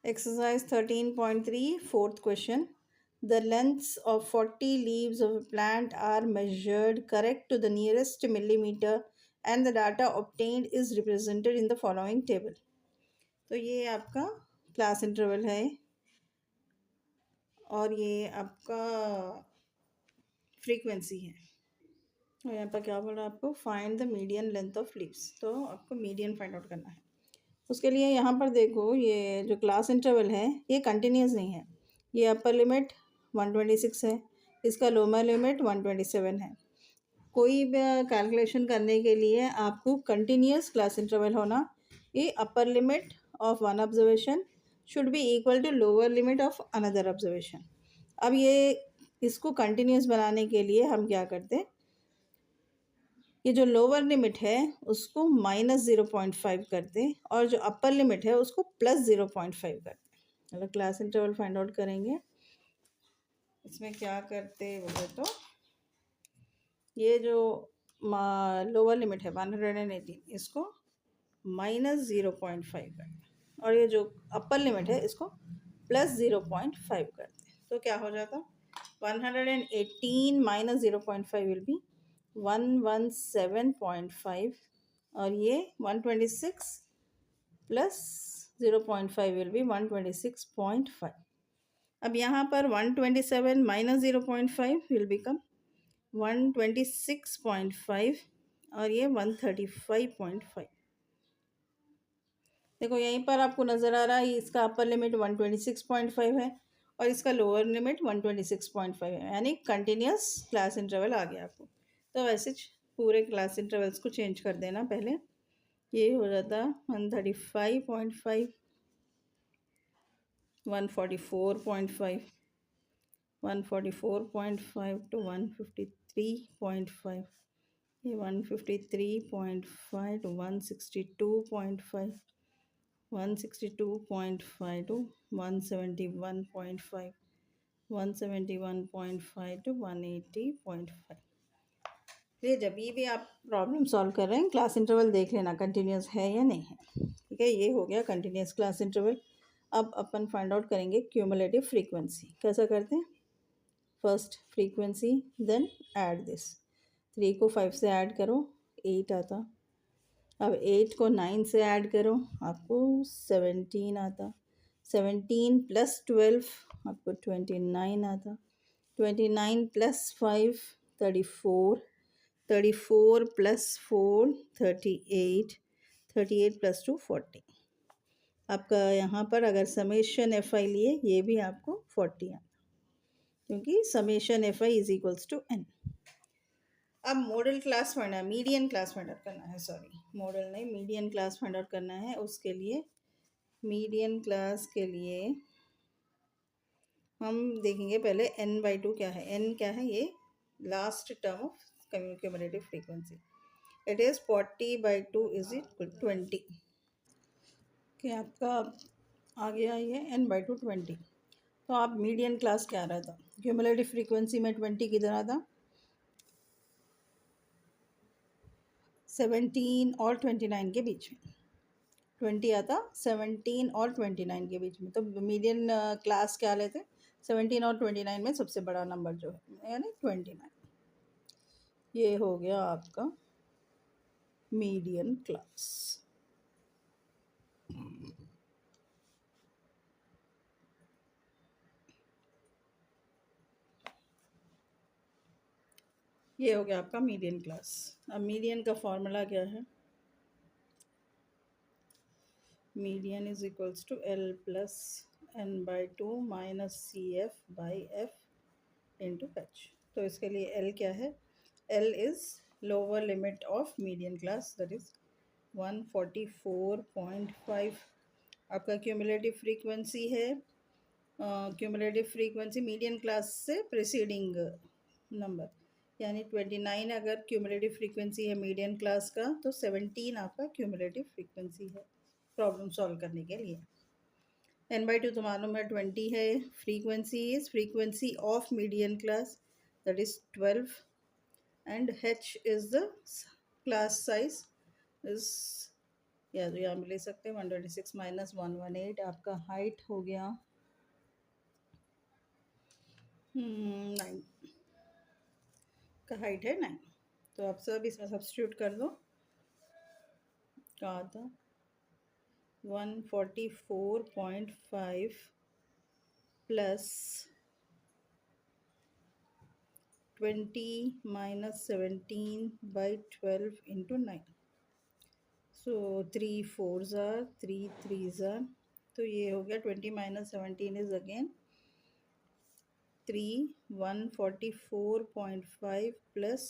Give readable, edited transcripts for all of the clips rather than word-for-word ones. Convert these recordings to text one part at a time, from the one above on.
Exercise 13.3, fourth question. The lengths of 40 leaves of a plant are measured correct to the nearest millimeter and the data obtained is represented in the following table. तो ये आपका class interval है और ये आपका frequency है और यहाँ पर क्या बोल रहा है आपको find the median length of leaves. तो आपको मीडियन फाइंड आउट करना है। उसके लिए यहाँ पर देखो ये जो क्लास इंटरवल है ये कंटिन्यूस नहीं है। ये अपर लिमिट 126 है, इसका लोअर लिमिट 127 है। कोई भी कैलकुलेशन करने के लिए आपको कंटिन्यूस क्लास इंटरवल होना। ये upper limit of one observation should be equal to lower limit of another observation. अब ये इसको कंटिन्यूस बनाने के लिए हम क्या करते हैं, ये जो लोअर लिमिट है उसको -0.5 करते और जो अपर लिमिट है उसको +0.5 करते। मतलब क्लास इंटरवल फाइंड आउट करेंगे, इसमें क्या करते बोले तो ये जो लोअर लिमिट है 118 इसको -0.5 करते और ये जो अपर लिमिट है इसको +0.5 करते। तो क्या हो जाता 118 - 0.5 विल बी 117.5 और ये 126 प्लस 0.5 विल बी 126.5। अब यहाँ पर 127 - 0.5 विल बिकम 126.5 और ये 135.5। देखो यहीं पर आपको नज़र आ रहा है इसका अपर लिमिट 126.5 है और इसका लोअर लिमिट 126.5 है, यानी कंटिन्यूस क्लास इंटरवल आ गया आपको। तो वैसे पूरे क्लास इंटरवल्स को चेंज कर देना। पहले ये हो जाता 135.5, 144.5, 144.5 to 153.5, ये 153.5 to 162.5, 162.5 to 171.5, 171.5 to 180.5। ये जब भी आप प्रॉब्लम सॉल्व कर रहे हैं क्लास इंटरवल देख लेना कंटिन्यूस है या नहीं है। ठीक है, ये हो गया कंटिन्यूस क्लास इंटरवल। अब अपन फाइंड आउट करेंगे क्यूमुलेटिव फ्रीक्वेंसी। कैसा करते हैं, first frequency then add this. 3 को 5 से ऐड करो 8 आता। अब 8 को 9 से ऐड करो आपको 17 आता। 17 + 12 आपको 29 आता। 29 + 5 34, 34 + 4 38, 38 + 2 40। आपका यहाँ पर अगर समेशन एफ आई लिए ये भी आपको 40 आता, क्योंकि summation F I is equals to n। अब modal class find out, median class find out करना है, सॉरी मॉडल नहीं मीडियन क्लास फाइंड आउट करना है। उसके लिए मीडियन क्लास के लिए हम देखेंगे पहले n/2 क्या है। n क्या है, ये last term of cumulative frequency. It is 40/2 = 20। कि आपका आ गया ये n/2 20। तो आप मीडियन क्लास क्या रहा था, क्यूमुलेटिव फ्रीक्वेंसी में 20 किधर आता, 17 और 29 के बीच में 20 आता, 17 और 29 के बीच में। तो मीडियन क्लास क्या लेते, 17 और 29 में सबसे बड़ा नंबर जो है यानी 29। ये हो गया आपका मीडियन क्लास। ये हो गया आपका मीडियन क्लास। अब मीडियन का फॉर्मूला क्या है, median is equals to L + n/2 - CF/F into H। तो इसके लिए L क्या है, L is lower limit of median class that is 144.5। आपका क्यूमुलेटिव फ्रीक्वेंसी है, क्यूमुलेटिव फ्रीक्वेंसी मीडियन क्लास से प्रीसीडिंग नंबर, यानी 29 अगर क्यूमुलेटिव फ्रीक्वेंसी है मीडियन क्लास का तो 17 आपका क्यूमुलेटिव फ्रीक्वेंसी है प्रॉब्लम सॉल्व करने के लिए। n/2 तो मालूम है 20 है। Frequency is frequency of median class that is 12 and H is the class size is या तो यहाँ पे ले सकते हैं 126 माइनस 118 आपका हाइट हो गया 9 का हाइट है 9। तो आप सब इसमें सब्स्टिट्यूट कर दो। कहा था 144.5 plus 20 minus 17/12 into 9। So 3 4s are 3 3s are, तो ये हो गया 20 minus 17 is again 3 144.5 plus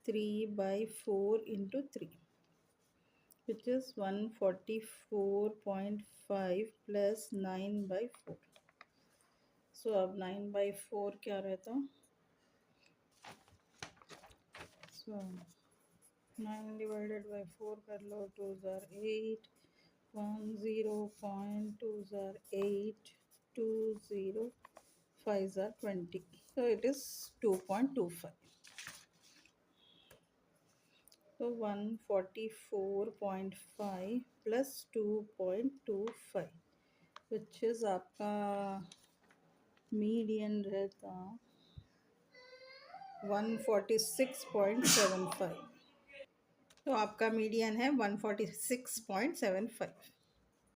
3/4 into 3 which is 144.5 plus 9/4। सो अब 9/4 क्या रहता, सो 9 डिवाइडेड बाई 4 कर लो, 2s are 8, 10.2s are 8, 20 5s are 20, so it is 2.25। So 144.5 plus 2.25 which is आपका median रहता 146.75। तो आपका मीडियन है 146.75।